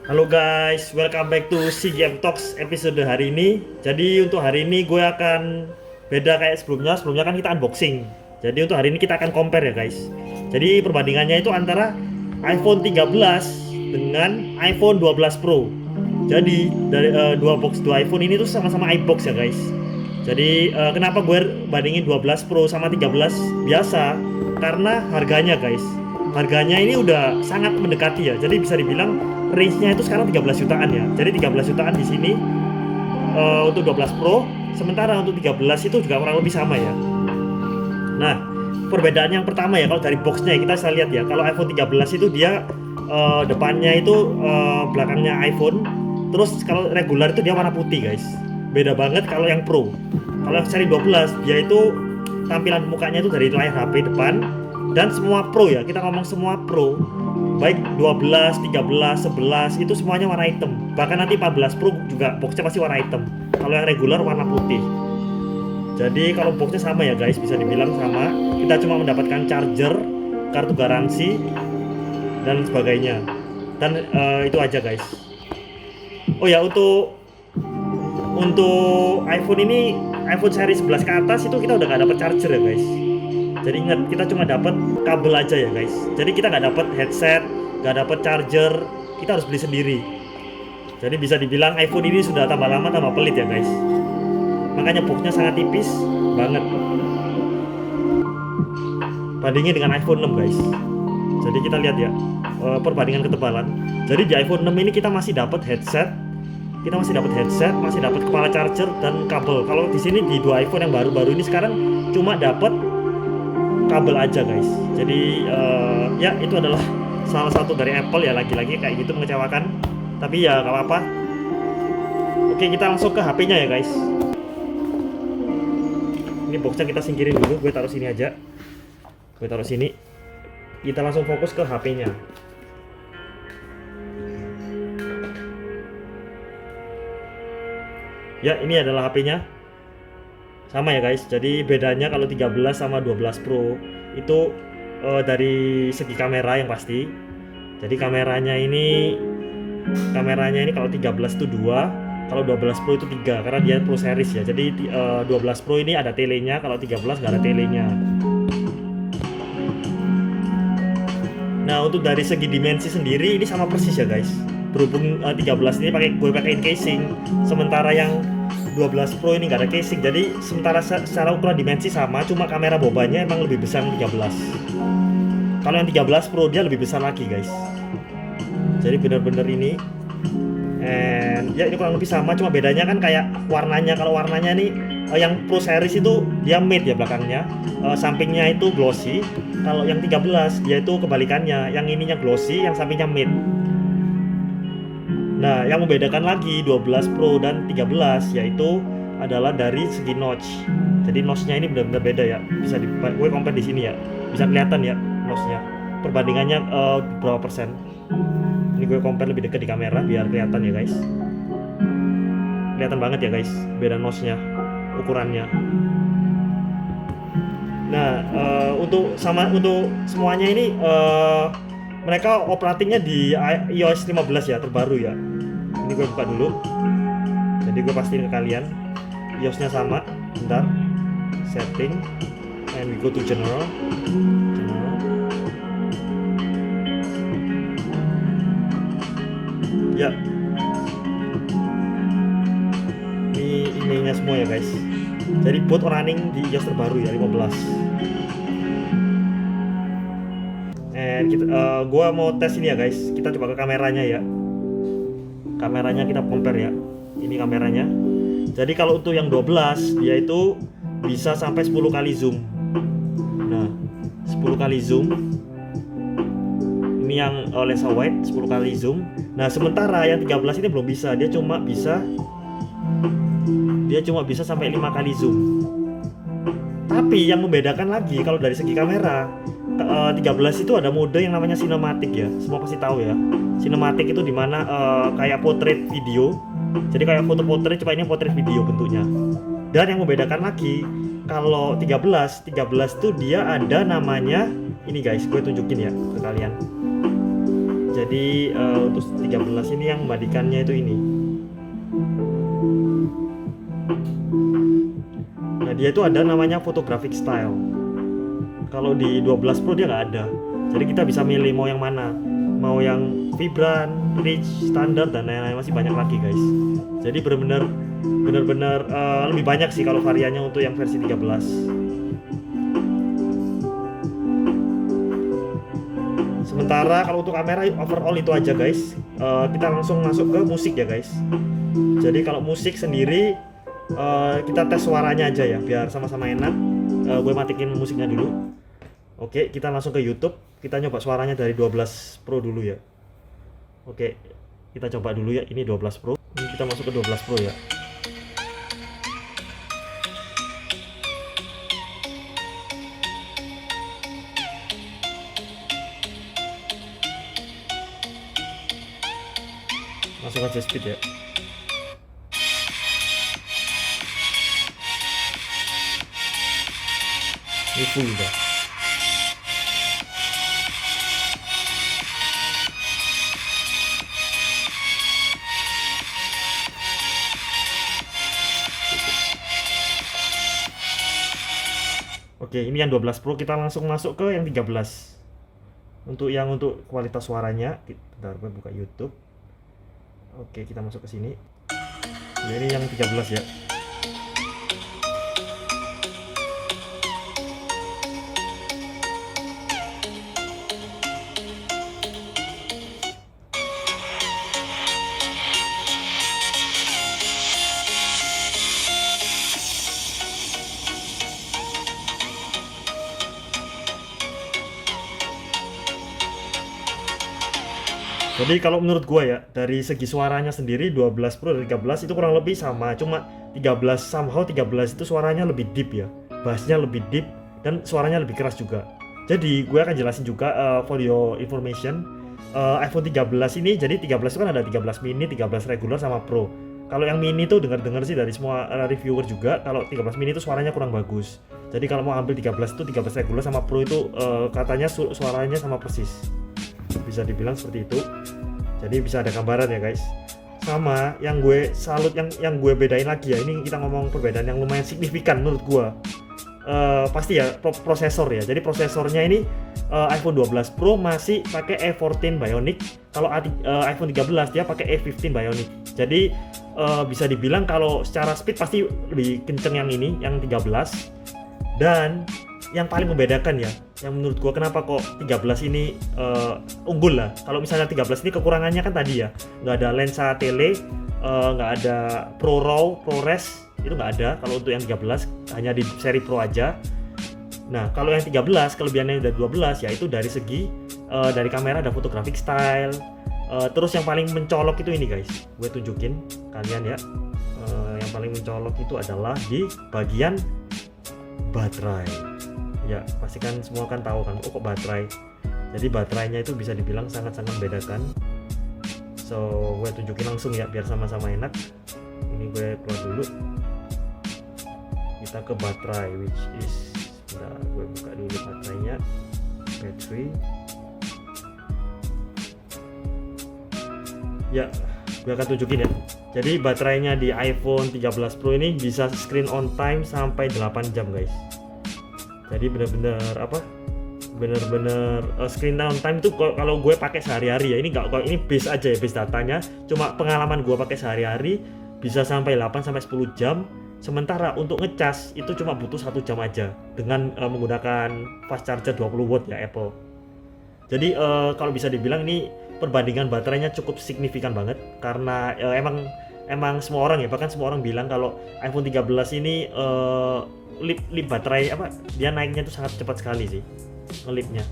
Halo guys, welcome back to CGM Talks episode hari ini. Jadi untuk hari ini gue akan beda kayak sebelumnya. Sebelumnya kan kita unboxing. Jadi untuk hari ini kita akan compare ya guys. Jadi perbandingannya itu antara iPhone 13 dengan iPhone 12 Pro. Jadi dari dua iPhone ini tuh sama-sama iBox ya guys. Jadi kenapa gue bandingin 12 Pro sama 13 biasa? Karena harganya guys. Harganya ini udah sangat mendekati ya. Jadi bisa dibilang range-nya itu sekarang 13 jutaan ya. Jadi 13 jutaan di sini untuk 12 Pro, sementara untuk 13 itu juga kurang lebih sama ya. Nah, perbedaan yang pertama ya kalau dari boxnya kita bisa lihat ya. Kalau iPhone 13 itu dia depannya itu belakangnya iPhone. Terus kalau regular itu dia warna putih guys. Beda banget kalau yang Pro. Kalau yang seri 12 dia itu tampilan mukanya itu dari layar HP depan dan semua Pro ya. Kita ngomong semua Pro baik 12, 13, 11 itu semuanya warna hitam. Bahkan nanti 14 Pro juga boxnya pasti warna hitam. Kalau yang regular warna putih. Jadi kalau boxnya sama ya guys, bisa dibilang sama. Kita cuma mendapatkan charger, kartu garansi, dan sebagainya. Dan itu aja guys. Oh ya untuk iPhone ini, iPhone seri 11 ke atas itu kita udah nggak dapat charger ya guys. Jadi ingat, kita cuma dapat kabel aja ya guys. Jadi kita nggak dapat headset, nggak dapat charger, kita harus beli sendiri. Jadi bisa dibilang iPhone ini sudah tambah lama tambah pelit ya guys. Makanya boxnya sangat tipis banget. Bandingin dengan iPhone 6 guys. Jadi kita lihat ya perbandingan ketebalan. Jadi di iPhone 6 ini kita masih dapat headset, masih dapat kepala charger dan kabel. Kalau di sini di dua iPhone yang baru-baru ini sekarang cuma dapat kabel aja guys. Jadi ya itu adalah salah satu dari Apple ya, lagi-lagi kayak gitu mengecewakan. Tapi ya gak apa-apa. Oke, kita langsung ke HP-nya ya guys. Ini boxnya kita singkirin dulu, gue taruh sini aja. Gue taruh sini. Kita langsung fokus ke HP-nya. Ya, ini adalah HP-nya. Sama ya guys. Jadi bedanya kalau 13 sama 12 Pro itu dari segi kamera yang pasti. Jadi kameranya ini kalau 13 itu 2, kalau 12 Pro itu 3 karena dia Pro series ya. Jadi 12 Pro ini ada telenya, kalau 13 nggak ada telenya. Nah, untuk dari segi dimensi sendiri ini sama persis ya guys. Berhubung 13 ini gue pakein casing, sementara yang 12 Pro ini nggak ada casing. Jadi secara ukuran dimensi sama, cuma kamera bobanya emang lebih besar 13. Kalau yang 13 Pro dia lebih besar lagi guys. Jadi bener-bener ini ya ini kurang lebih sama, cuma bedanya kan kayak warnanya. Kalau warnanya nih yang Pro series itu dia matte ya belakangnya, sampingnya itu glossy. Kalau yang 13 dia itu kebalikannya, yang ininya glossy, yang sampingnya matte. Nah, yang membedakan lagi 12 Pro dan 13 yaitu adalah dari segi notch. Jadi notchnya ini benar-benar beda ya. Bisa gue compare di sini ya. Bisa kelihatan ya notchnya. Perbandingannya berapa persen. Ini gue compare lebih dekat di kamera biar kelihatan ya guys. Kelihatan banget ya guys beda notchnya, ukurannya. Nah, untuk semuanya ini mereka operatingnya di iOS 15 ya, terbaru ya. Ini gue buka dulu. Jadi gue pastiin ke kalian iOS-nya sama. Bentar. Setting and we go to general. Ya. Ini emailnya semua ya guys. Jadi boot running di iOS terbaru ya 15. Gua mau tes ini ya guys. Kita coba ke kameranya ya. Kameranya kita compare ya. Ini kameranya. Jadi kalau untuk yang 12 dia itu bisa sampai 10 kali zoom. Nah, 10 kali zoom. Ini yang lensa wide 10 kali zoom. Nah, sementara yang 13 ini belum bisa. Dia cuma bisa sampai 5 kali zoom. Tapi yang membedakan lagi kalau dari segi kamera, 13 itu ada mode yang namanya cinematic ya. Semua pasti tahu ya. Cinematic itu dimana kayak portrait video. Jadi kayak foto portrait, coba ini portrait video bentuknya. Dan yang membedakan lagi, kalau 13 itu dia ada namanya ini guys, gue tunjukin ya ke kalian. Jadi untuk 13 ini yang membandingkannya itu ini. Nah, dia itu ada namanya photographic style. Kalau di 12 Pro dia nggak ada. Jadi kita bisa milih mau yang mana. Mau yang vibrant, rich, standar, dan lain-lain, masih banyak lagi guys. Jadi benar-benar lebih banyak sih kalau variannya untuk yang versi 13. Sementara kalau untuk kamera overall itu aja guys. Kita langsung masuk ke musik ya guys. Jadi kalau musik sendiri kita tes suaranya aja ya biar sama-sama enak. Gue matiin musiknya dulu. Oke, kita langsung ke YouTube. Kita nyoba suaranya dari 12 Pro dulu ya. Oke, kita coba dulu ya. Ini 12 Pro. Ini kita masuk ke 12 Pro ya. Langsung aja speed ya. Ini full udah. Oke, ini yang 12 Pro, kita langsung masuk ke yang 13. Untuk kualitas suaranya, bentar gue buka YouTube. Oke, kita masuk ke sini. Jadi yang 13 ya. Jadi kalau menurut gua ya, dari segi suaranya sendiri 12 Pro dan 13 itu kurang lebih sama, cuma 13 somehow 13 itu suaranya lebih deep ya. Bassnya lebih deep dan suaranya lebih keras juga. Jadi gue akan jelasin juga for your information, iPhone 13 ini, jadi 13 itu kan ada 13 mini, 13 regular sama Pro. Kalau yang mini tuh dengar-dengar sih dari semua reviewer juga, kalau 13 mini itu suaranya kurang bagus. Jadi kalau mau ambil 13 itu 13 regular sama Pro itu katanya suaranya sama persis. Bisa dibilang seperti itu. Jadi bisa ada gambaran ya guys. Sama yang gue salut, yang gue bedain lagi ya, ini kita ngomong perbedaan yang lumayan signifikan menurut gue. Pasti ya prosesor ya. Jadi prosesornya ini iPhone 12 Pro masih pakai A14 Bionic. Kalau iPhone 13 dia pakai A15 Bionic. Jadi bisa dibilang kalau secara speed pasti lebih kenceng yang ini, yang 13. Dan yang paling membedakan ya, yang menurut gua kenapa kok 13 ini unggul lah. Kalau misalnya 13 ini kekurangannya kan tadi ya, nggak ada lensa tele, nggak ada Pro RAW, ProRes, itu nggak ada. Kalau untuk yang 13 hanya di seri Pro aja. Nah kalau yang 13 kelebihannya dari 12 yaitu dari segi dari kamera ada photographic style. Terus yang paling mencolok itu ini guys, gue tunjukin kalian ya. Yang paling mencolok itu adalah di bagian baterai. Ya pasti kan semua kan tahu kan, kok baterai. Jadi baterainya itu bisa dibilang sangat-sangat membedakan. So gue tunjukin langsung ya biar sama-sama enak. Ini gue keluar dulu. Kita ke baterai, which is, nah, gue buka dulu baterainya. Battery. Ya, gue akan tunjukin ya. Jadi baterainya di iPhone 13 Pro ini bisa screen on time sampai 8 jam guys. Jadi bener-bener screen on time itu kalau gue pakai sehari-hari ya, ini ini base aja ya, base datanya. Cuma pengalaman gue pakai sehari-hari bisa sampai 8 sampai 10 jam. Sementara untuk ngecas itu cuma butuh 1 jam aja dengan menggunakan fast charger 20 watt ya Apple. Jadi kalau bisa dibilang ini perbandingan baterainya cukup signifikan banget, karena emang semua orang ya, bahkan semua orang bilang kalau iPhone 13 ini lip baterai dia naiknya itu sangat cepat sekali sih, ngelipnya.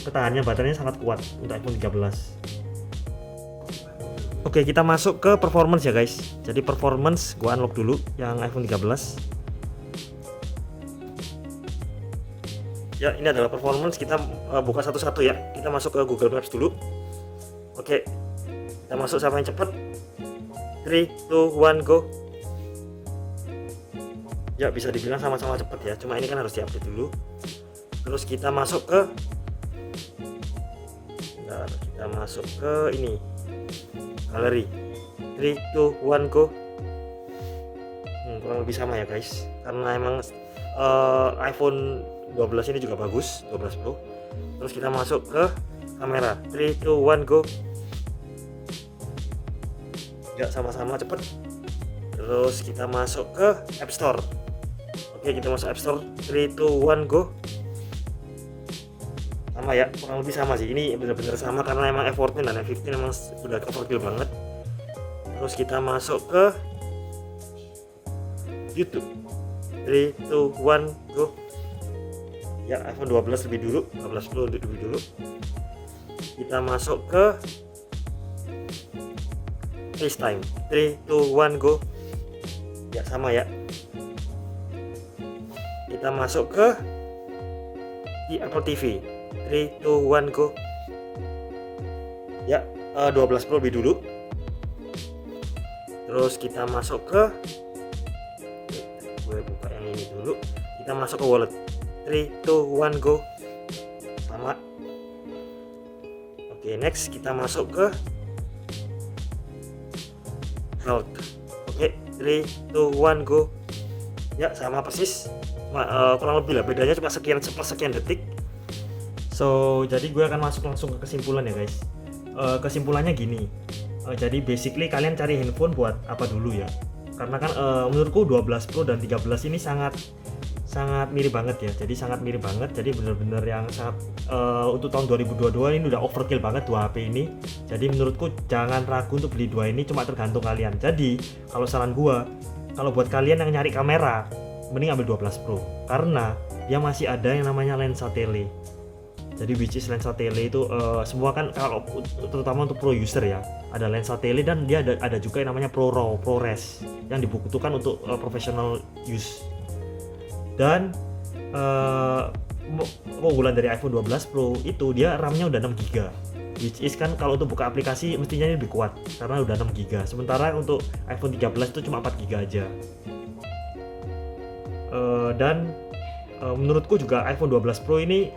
Ketahannya baterainya sangat kuat untuk iPhone 13. Oke, kita masuk ke performance ya guys. Jadi performance gua unlock dulu yang iPhone 13. Ya, ini adalah performance. Kita buka satu-satu ya. Kita masuk ke Google Maps dulu. Oke, kita masuk sama yang cepet. 3, 2, 1, go. Ya bisa dibilang sama-sama cepet ya, cuma ini kan harus diupdate dulu. Terus kita masuk ke, kita kita masuk ke ini galeri. 3, 2, 1 go. Kurang lebih sama ya guys, karena emang iPhone 12 ini juga bagus, 12 Pro. Terus kita masuk ke kamera. 3, 2, 1 go. Ya sama-sama cepet. Terus kita masuk ke App Store. Oke, kita masuk App Store. 3, 2, 1 go. Sama ya, kurang lebih sama sih. Ini benar-benar sama karena emang F14 dan F15 emang sudah overkill banget. Terus kita masuk ke YouTube. 3, 2, 1 go. Ya, iPhone 12 lebih dulu, 12 Pro lebih dulu. Kita masuk ke FaceTime. 3, 2, 1 go. Ya sama ya. Kita masuk ke di Apple TV. 3, 2, 1 go. Ya, 12 Pro lebih dulu. Terus kita masuk ke, gue buka yang ini dulu. Kita masuk ke wallet. 3, 2, 1 go. Sama. Oke, next kita masuk ke cloud. Oke, 3, 2, 1 go. Ya sama persis, kurang lebih lah, bedanya cuma sekian detik. So jadi gue akan masuk langsung ke kesimpulan ya guys. Kesimpulannya gini, jadi basically kalian cari handphone buat apa dulu ya, karena kan menurutku 12 Pro dan 13 ini sangat mirip banget ya. Jadi sangat mirip banget, jadi bener-bener yang sangat untuk tahun 2022 ini udah overkill banget dua HP ini. Jadi menurutku jangan ragu untuk beli dua ini, cuma tergantung kalian. Jadi kalau saran gua, kalau buat kalian yang nyari kamera, mending ambil 12 Pro karena dia masih ada yang namanya lensa tele. Jadi which is lensa tele itu semua kan, kalau terutama untuk pro user ya, ada lensa tele dan dia ada juga yang namanya ProRes yang dibutuhkan untuk professional use. Dan keunggulan dari iPhone 12 Pro itu dia RAM-nya udah 6GB, which is kan kalau untuk buka aplikasi mestinya lebih kuat karena udah 6GB. Sementara untuk iPhone 13 itu cuma 4GB aja. Dan menurutku juga iPhone 12 Pro ini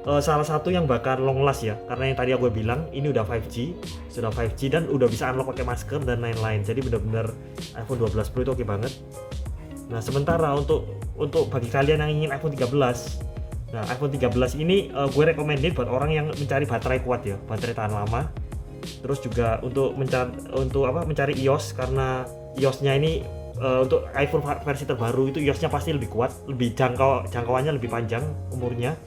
salah satu yang bakal long last ya, karena yang tadi aku bilang ini udah 5G, sudah 5G dan udah bisa unlock pakai masker dan lain-lain. Jadi benar-benar iPhone 12 Pro itu oke banget. Nah, sementara untuk bagi kalian yang ingin iPhone 13, nah iPhone 13 ini gue recommended buat orang yang mencari baterai kuat ya, baterai tahan lama. Terus juga untuk mencari iOS, karena iOS-nya ini untuk iPhone versi terbaru itu iOS-nya pasti lebih kuat, lebih jangkauannya lebih panjang umurnya.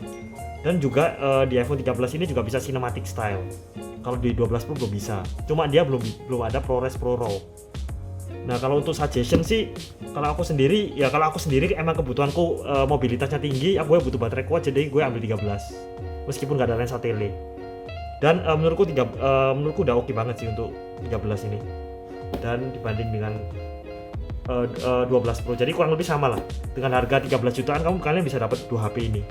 Dan juga di iPhone 13 ini juga bisa cinematic style. Kalau di 12 Pro belum bisa. Cuma dia belum ada ProRes Pro RAW. Nah, kalau untuk suggestion sih, kalau aku sendiri emang kebutuhanku mobilitasnya tinggi, gue butuh baterai kuat, jadi gue ambil 13. Meskipun nggak ada lensa tele. Dan menurutku udah oke banget sih untuk 13 ini. Dan dibanding dengan 12 Pro, jadi kurang lebih sama lah. Dengan harga 13 jutaan kalian bisa dapat 2 HP ini.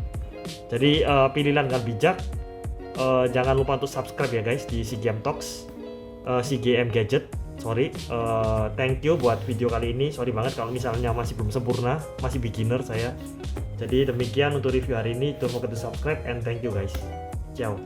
Jadi pilihlah dengan bijak. Jangan lupa untuk subscribe ya guys di CGM Talks, CGM Gadget. Thank you buat video kali ini. Sorry banget kalau misalnya masih belum sempurna, masih beginner saya. Jadi demikian untuk review hari ini. Don't forget to subscribe and thank you guys. Ciao.